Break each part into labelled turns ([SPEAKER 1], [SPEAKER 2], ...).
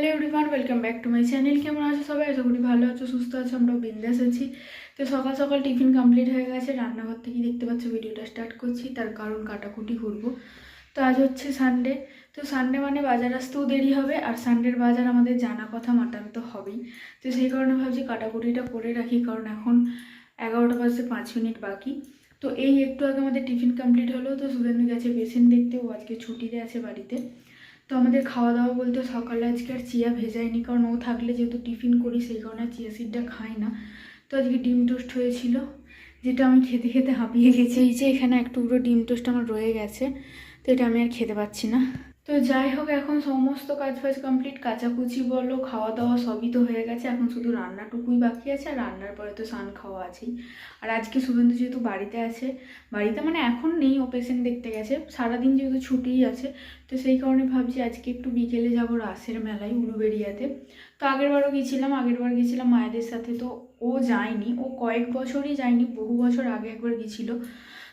[SPEAKER 1] Hello everyone, welcome back to my channel. কেমন আছো সবাই? আশা করি ভালো আছো, সুস্থ আছো। আমরাও বিন্দাস আছি। তো সকাল সকাল টিফিন কমপ্লিট হয়ে গেছে। রান্নাঘর থেকে দেখতে পাচ্ছ ভিডিওটা স্টার্ট করছি, তার কারণ কাটাকুটি করবো। তো আজ হচ্ছে সানডে। তো সানডে মানে বাজার আসতেও দেরি হবে, আর সানডের বাজার আমাদের জানা কথা, মাটন তো হবেই। তো সেই কারণে ভাবছি কাটাকুটিটা করে রাখি, কারণ এখন 11টা বাজতে 5 মিনিট বাকি। তো এই একটু আগে আমাদের টিফিন কমপ্লিট হলো। তো শুভেন্দু গেছে পেশেন্ট দেখতে, ও আজকে ছুটিতে আছে বাড়িতে। তো আমাদের খাওয়া দাওয়া বলতে সকালে আজকে আর চিয়া ভেজায়নি, কারণ ও থাকলে যেহেতু টিফিন করি সেই কারণে চিয়া সিডটা খাই না। তো আজকে ডিম টোস্ট হয়েছিল, যেটা আমি খেতে খেতে হাঁপিয়ে গেছি। এই যে এখানে এক টুকরো ডিম টোস্ট আমার রয়ে গেছে, তো এটা আমি আর খেতে পাচ্ছি না। তো যাই হোক, এখন সমস্ত কাজ ফাজ কমপ্লিট, কাচাকুচি বলো, খাওয়া দাওয়া সবই তো হয়ে গেছে। এখন শুধু রান্নাটুকুই বাকি আছে, আর রান্নার পরে তো স্নান খাওয়া আছেই। আর আজকে শুভেন্দু যেহেতু বাড়িতে আছে, বাড়িতে মানে এখন নেই, ও পেশেন্ট দেখতে গেছে, সারাদিন যেহেতু ছুটিই আছে, তো সেই কারণে ভাবছি আজকে একটু বিকেলে যাবো রাসের মেলায় উলুবেড়িয়াতে। তো আগেরবার গেছিলাম মায়েদের সাথে। তো ও যায়নি, ও কয়েক বছরই যায়নি, বহু বছর আগে একবার গেছিল।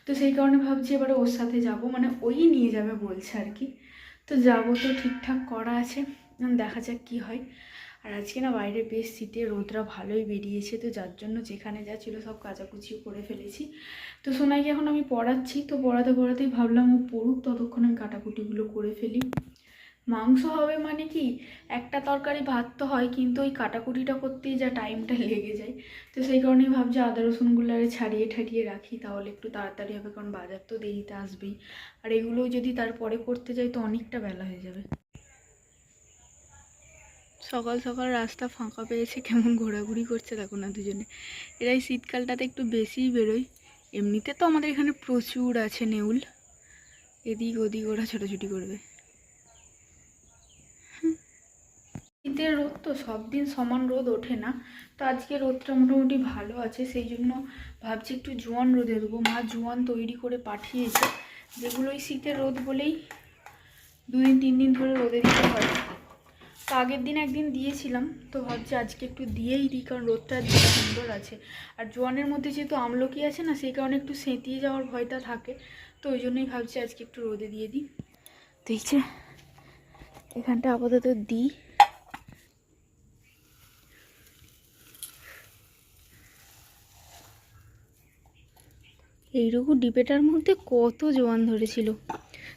[SPEAKER 1] তো সেই কারণে ভাবছি এবারে ওর সাথে যাব, মানে ওই নিয়ে যাবে বলছে আর কি। তো যাবো, তো ঠিকঠাক করা আছে, দেখা যাক কী হয়। আর আজকে না বাইরে বেশ শীতে, রোদরা ভালোই বেরিয়েছে, তো যার জন্য যেখানে যা ছিল সব কাচাকুচিও করে ফেলেছি। তো সোনাইকে এখন আমি পড়াচ্ছি, তো পড়াতেই ভাবলাম ও পড়ুক, ততক্ষণ আমি কাটাকুটিগুলো করে ফেলি। মাংস হবে মানে কি, একটা তরকারি ভাত তো হয়, কিন্তু ওই কাটাকুটিটা করতেই যা টাইমটা লেগে যায়। তো সেই কারণেই ভাবছি আদা রসুনগুলো ছাড়িয়ে ঠাড়িয়ে রাখি, তাহলে একটু তাড়াতাড়ি হবে, কারণ বাজার তো দেরিতে আসবেই। আর এগুলো যদি তারপরে করতে যাই তো অনেকটা বেলা হয়ে যাবে। সকাল সকাল রাস্তা ফাঁকা পেয়েছে, কেমন ঘোরাঘুরি করছে দেখো না দুজনে। এরাই শীতকালটাতে একটু বেশিই বেরোয়। এমনিতে তো আমাদের এখানে প্রচুর আছে নেউল, এদিক ওদিক ওরা ছোটাছুটি করবে। শীতের রোদ তো সব দিন সমান রোদ ওঠে না, তো আজকে রোদটা মোটামুটি ভালো আছে, সেই জন্য ভাবছি একটু জোয়ান রোদে দেবো। মা জোয়ান তৈরি করে পাঠিয়েছে, যেগুলো ওই শীতের রোদ বলেই 2-3 দিন ধরে রোদে দিতে হয়। তো আগের দিন একদিন দিয়েছিলাম, তো ভাবছি আজকে একটু দিয়েই দিই, কারণ রোদটা আজকে সুন্দর আছে। আর জোয়ানের মধ্যে যেহেতু আমলকি আছে না, সেই কারণে একটু সেঁতিয়ে যাওয়ার ভয়টা থাকে, তো ওই জন্যই ভাবছি আজকে একটু রোদে দিয়ে দিই। দেখছে এখানটা আপাতত দিই। এইরকম ডিপেটার মধ্যে কত জোয়ান ধরেছিল।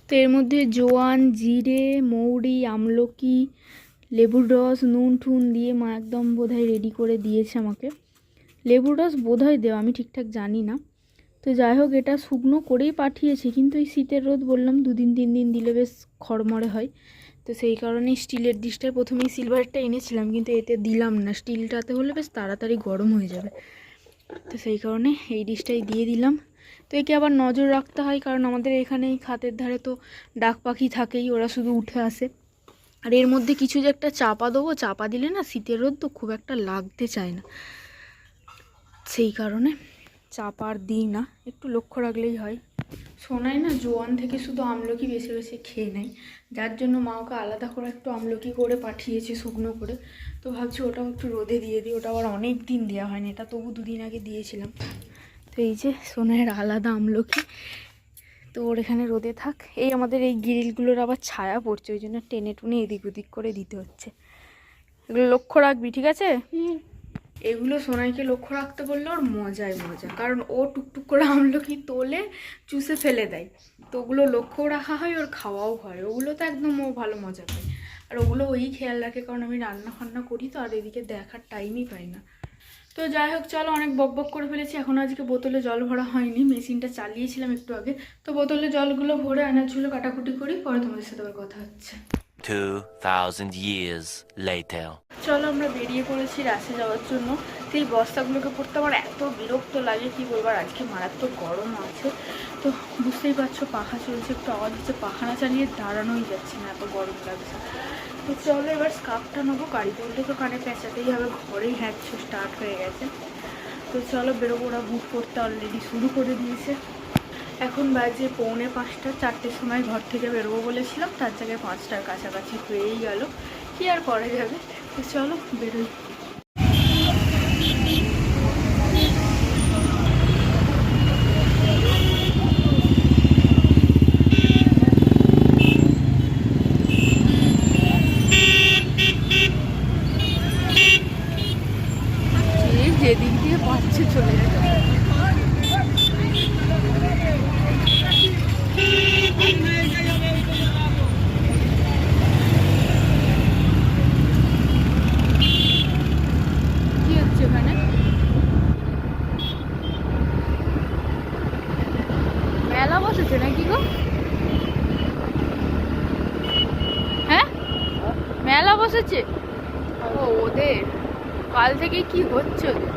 [SPEAKER 1] তো এর মধ্যে জোয়ান, জিরে, মৌরি, আমলকি, লেবুর রস, নুন ঠুন দিয়ে মা একদম বোধহয় রেডি করে দিয়েছে আমাকে। লেবুর রস বোধহয় দেওয়া, আমি ঠিকঠাক জানি না। তো যাই হোক, এটা শুকনো করেই পাঠিয়েছি, কিন্তু এই শীতের রোদ বললাম 2-3 দিন দিলে বেশ খড়মড়ে হয়। তো সেই কারণে স্টিলের ডিশটায় প্রথমেই সিলভারটা এনেছিলাম, কিন্তু এতে দিলাম না, স্টিলটাতে হলে বেশ তাড়াতাড়ি গরম হয়ে যাবে। তো সেই কারণে এই ডিশটাই দিয়ে দিলাম। তো একে আবার নজর রাখতে হয়, কারণ আমাদের এখানে এই খাতের ধারে তো ডাক পাখি থাকেই, ওরা শুধু উঠে আসে। আর এর মধ্যে কিছু যে একটা চাপা দেবো, চাপা দিলে না শীতের রোদ তো খুব একটা লাগতে চায় না, সেই কারণে চাপা আর দিই না, একটু লক্ষ্য রাখলেই হয়। শোনাই না জোয়ান থেকে শুধু আমলকি বেশি বেশি খেয়ে নেয়, যার জন্য মা ওকে আলাদা করে একটু আমলকি করে পাঠিয়েছে শুকনো করে। তো ভাবছি ওটাও একটু রোদে দিয়ে দিই, ওটা আবার অনেক দিন দেওয়া হয়নি, এটা তবু 2 দিন আগে দিয়েছিলাম। তো এই যে সোনাইয়ের আলাদা আমলকি, তো ওর এখানে রোদে থাক। এই আমাদের এই গ্রিলগুলোর আবার ছায়া পড়ছে, ওই জন্য টেনে টুনে এদিক ওদিক করে দিতে হচ্ছে। এগুলো লক্ষ্য রাখবি, ঠিক আছে? এগুলো সোনাইকে লক্ষ্য রাখতে বললে ওর মজাই মজা, কারণ ও টুকটুক করে আমলকি তোলে, চুষে ফেলে দেয়। তো ওগুলো লক্ষ্যও রাখা হয়, ওর খাওয়াও হয়। ওগুলো তো একদম ও ভালো মজা পায়, আর ওগুলো ওই খেয়াল রাখে, কারণ আমি রান্না ফান্না করি তো, আর এদিকে দেখার টাইমই পাই না। তো যাই হোক, চলো অনেক বকবক করে ফেলেছি। এখন আজকে বোতলে জল ভরা হয়নি, মেশিনটা চালিয়েছিলাম একটু আগে। তো বোতলে জলগুলো ভরে আনাজগুলো কাটাকুটি করি, পরে তোমাদের সাথে আবার কথা হচ্ছে।
[SPEAKER 2] 2000 years later.
[SPEAKER 1] চলো আমরা বেরিয়ে পড়েছি রাসে যাওয়ার জন্য। তো এই বস্তাগুলোকে পড়তে আমার এত বিরক্ত লাগে, কি বলবো। আর আজকে মারাত্মক গরম আছে, তো বুঝতেই পারছো পাখা চলছে, একটু আওয়াজ হচ্ছে, পাখা না চালিয়ে দাঁড়ানোই যাচ্ছে না, এত গরম লাগছে। তো চলো এবার স্কার্ফটা নেবো, গাড়িতে উঠলে তো কানে পেঁচাতেই হবে, ঘরেই হ্যাঁচো স্টার্ট হয়ে গেছে। তো চলো বেরোবো, ওরা বুক করতে অলরেডি শুরু করে দিয়েছে। এখন বাজে 4:45, 4টের সময় ঘর থেকে বেরোবো বলেছিলাম, তার জায়গায় 5টার কাছাকাছি হয়েই গেল, কি আর করা যাবে। তো চলো বেরোই। বসেছে? ও ওদের কাল থেকে কি হচ্ছে ওদের?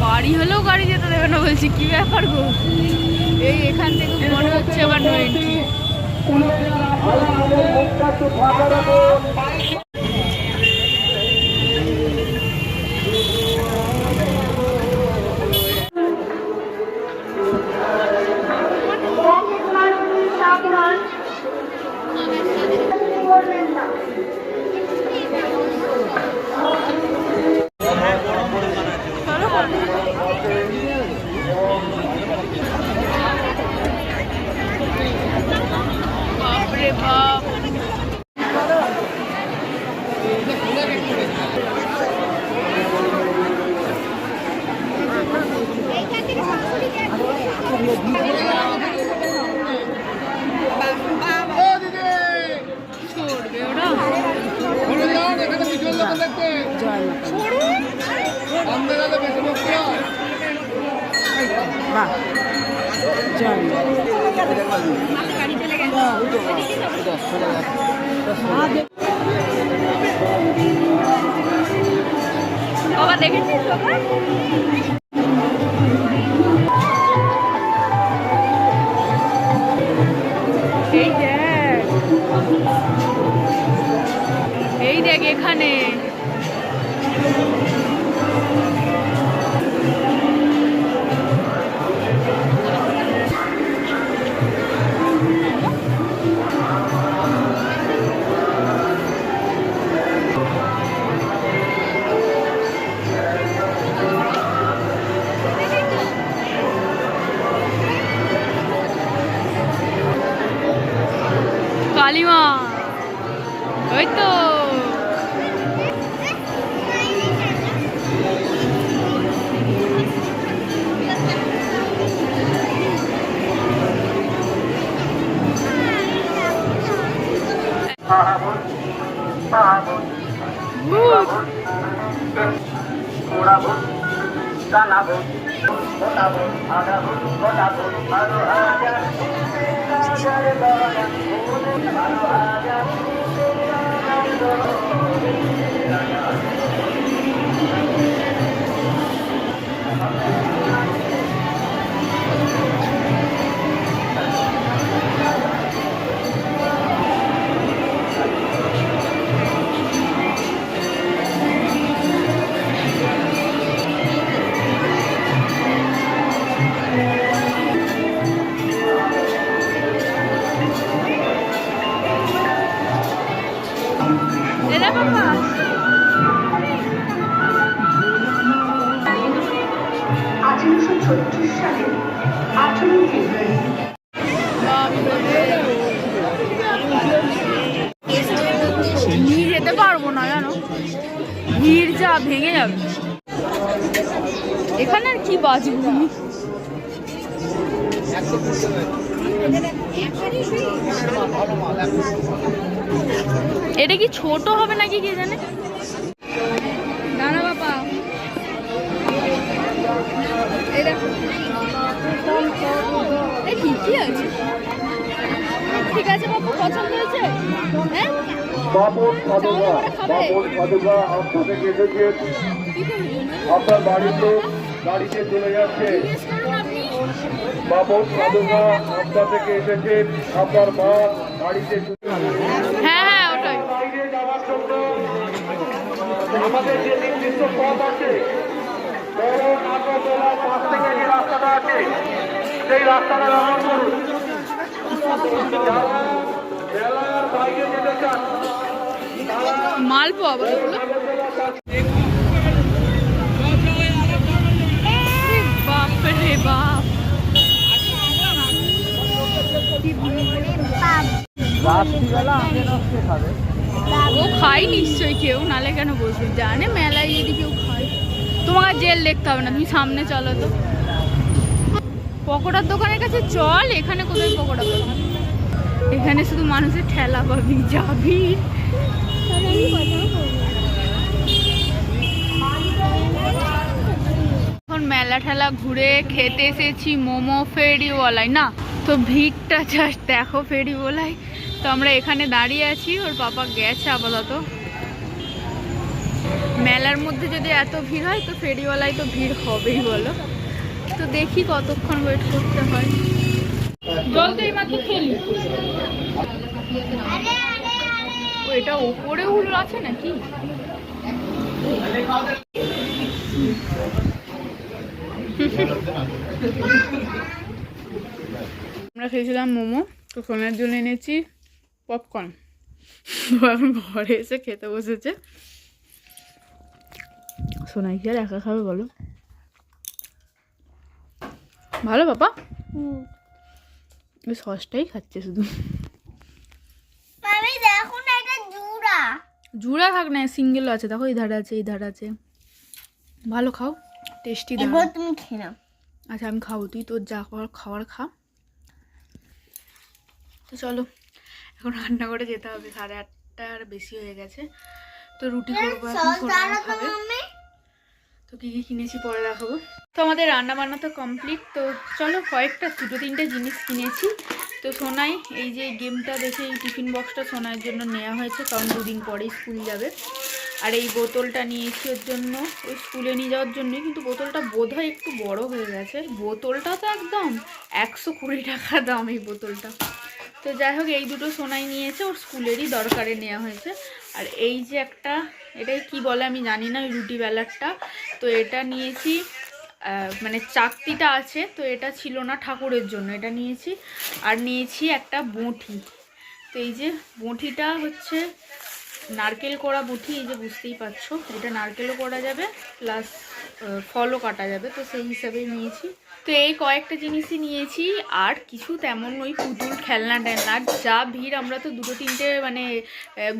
[SPEAKER 1] বাড়ি হলেও গাড়ি যেতে দেবে না বলছি, কি ব্যাপার গো? এই এখান থেকে মনে হচ্ছে আবার নো এন্ট্রি। বাপরে বাপ, ছড়বে ওরা। বাবা দেখেছিস সবাই? এই দেখ, এই দেখ এখানে কালিমা, ওই তো এরা বাবা
[SPEAKER 3] 1836 সালে 18 ফেব্রুয়ারি
[SPEAKER 1] নিয়ে যেতে পারবো না জানো, ভিড় যা ভেঙে যাবে। এখানে আর কি বাজবো, এটা কি ছোট হবে নাকি কে জানে। দাঁড়া বাবা, এই দেখো ঠিকই আছে, ঠিক আছে বাবু, পছন্দ হয়েছে? হ্যাঁ
[SPEAKER 4] আপনার বাড়িতে গাড়িতে চলে যাচ্ছে। বাবু সাধুকা আপনার থেকে এসেছে, আপনার মা গাড়িতে।
[SPEAKER 1] হ্যাঁ হ্যাঁ ওটাই।
[SPEAKER 4] বাইরে যাওয়ার জন্য আমাদের যে নির্দিষ্ট পথ আছে, বড় নাগরদোলা পাশ থেকে যে রাস্তাটা আছে, সেই রাস্তাটা ব্যবহার করুন। মেলার বাইরে যেতে চান
[SPEAKER 1] মালপোয়া আবার এগুলো বাপ রে বাপ ও খাই নিশ্চয়ই কেউ, নালে কেন বসবে, জানে মেলায় যদি কেউ খায়। তোমাকে জেল দেখতে হবে না, তুমি সামনে চলো তো। পকোড়ার দোকানের কাছে চল, এখানে কোথায় পকোড়া পাবি? এখানে শুধু মানুষের ঠেলা পাবি, যাবি। এখন মেলা ঠেলা ঘুরে খেতে এসেছি মোমো ফেরিওয়ালায়, না তো ভিড়টা জাস্ট দেখো ফেরিওয়ালায়। তো আমরা এখানে দাঁড়িয়ে আছি, ওর পাপা গেছে আপাতত। মেলার মধ্যে যদি এত ভিড় হয় তো ফেরিওয়ালায় তো ভিড় হবেই বলো। তো দেখি কতক্ষণ ওয়েট করতে হয়। জল তো এইমাত্র খেলি। ও এটা ওপরে উল আছে নাকি? আমরা খেয়েছিলাম মোমো, তো সোনার জন্য এনেছি পপকর্ন। এখন ঘরে এসে খেতে বসেছে। সোনাই কি আর একা খাবে বলো? ভালো বাবা, ওই সসটাই খাচ্ছে শুধু। জুড়া থাক না, সিঙ্গেল আছে, দেখো এই ধারে আছে, এই ধারে আছে। ভালো খাও, টেস্টি।
[SPEAKER 5] তুমি খেয়ে নাও।
[SPEAKER 1] আচ্ছা আমি খাবো, তুই তোর যা খাওয়ার খা। তো চলো এখন রান্না করে যেতে হবে, 8:30 বেশি হয়ে গেছে। তো রুটি করবো এখন, সোনা খাবে। তো কী কী কিনেছি পরে দেখাবো। তো আমাদের রান্না বান্না তো কমপ্লিট। তো চলো কয়েকটা 2-3টে জিনিস কিনেছি। তো সোনাই এই যে গেমটা দেখে এই টিফিন বক্সটা সোনার জন্য নেওয়া হয়েছে, কারণ 2 দিন পরেই স্কুল যাবে। আর এই বোতলটা নিয়েছি ওর জন্য, ওই স্কুলে নিয়ে যাওয়ার জন্যই, কিন্তু বোতলটা বোধহয় একটু বড় হয়ে গেছে। বোতলটা তো একদম 120 টাকা দাম এই বোতলটা। তো যাই হোক এই দুটো সোনাই নিয়েছে, ওর স্কুলেরই দরকারে নেওয়া হয়েছে। আর এই যে একটা, এটাই কি বলে আমি জানি না, ওই রুটি বেলারটা। তো এটা নিয়েছি, মানে চাকতিটা আছে, তো এটা ছিল না ঠাকুরের জন্য, এটা নিয়েছি। আর নিয়েছি একটা বঁটি। তো এই যে বঁটিটা হচ্ছে নারকেল করা বঁটি, এই যে বুঝতেই পারছো, এটা নারকেলও করা যাবে প্লাস ফলও কাটা যাবে, তো সেই হিসাবেই নিয়েছি। তো এই কয়েকটা জিনিসই নিয়েছি, আর কিছু তেমন ওই পুতুল খেলনা টেলনা। যা ভিড়, আমরা তো 2-3টে মানে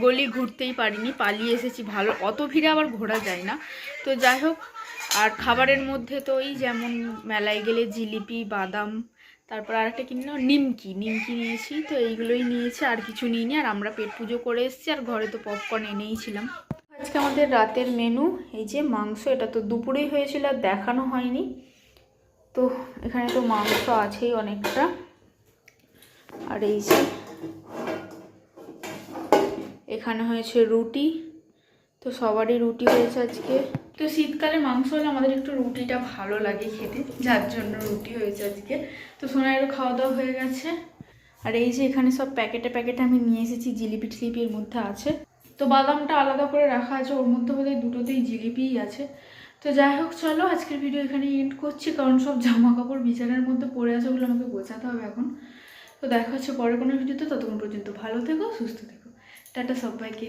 [SPEAKER 1] গলি ঘুরতেই পারিনি, পালিয়ে এসেছি। ভালো অত ভিড়ে আবার ঘোরা যায় না। তো যাই হোক, আর খাবারের মধ্যে তো ওই যেমন মেলায় গেলে জিলিপি, বাদাম, তারপর আর একটা কিনলাম নিমকি নিয়েছি। তো এইগুলোই নিয়েছি, আর কিছু নিইনি। আর আমরা পেট পুজো করে এসেছি, আর ঘরে তো পপকর্ন এনেইছিলাম। আজকে আমাদের রাতের মেনু এই যে মাংস, এটা তো দুপুরেই হয়েছিল আর দেখানো হয়নি। তো এখানে তো মাংস আছেই অনেকটা। আর এই যে এখানে হয়েছে রুটি, তো সবারই রুটি হয়েছে আজকে। তো শীতকালে মাংস হলে আমাদের একটু রুটিটা ভালো লাগে খেতে, যার জন্য রুটি হয়েছে আজকে। তো সোনাইয়েরও খাওয়া দাওয়া হয়ে গেছে। আর এই যে এখানে সব প্যাকেটে প্যাকেটে আমি নিয়ে এসেছি, জিলিপি টিলিপির মধ্যে আছে। তো বাদামটা আলাদা করে রাখা আছে, ওর মধ্যে বোধহয় দুটোতেই জিলিপিই আছে। তো যাই হোক চলো আজকের ভিডিও এখানে এন্ড করছি, কারণ সব জামা কাপড় বিছানার মধ্যে পড়ে আছে, ওগুলো আমাকে গোছাতে হবে এখন। তো দেখা হচ্ছে পরের কোনো ভিডিওতে, ততক্ষণ পর্যন্ত ভালো থেকো, সুস্থ থেকো, টাটা সবাইকে।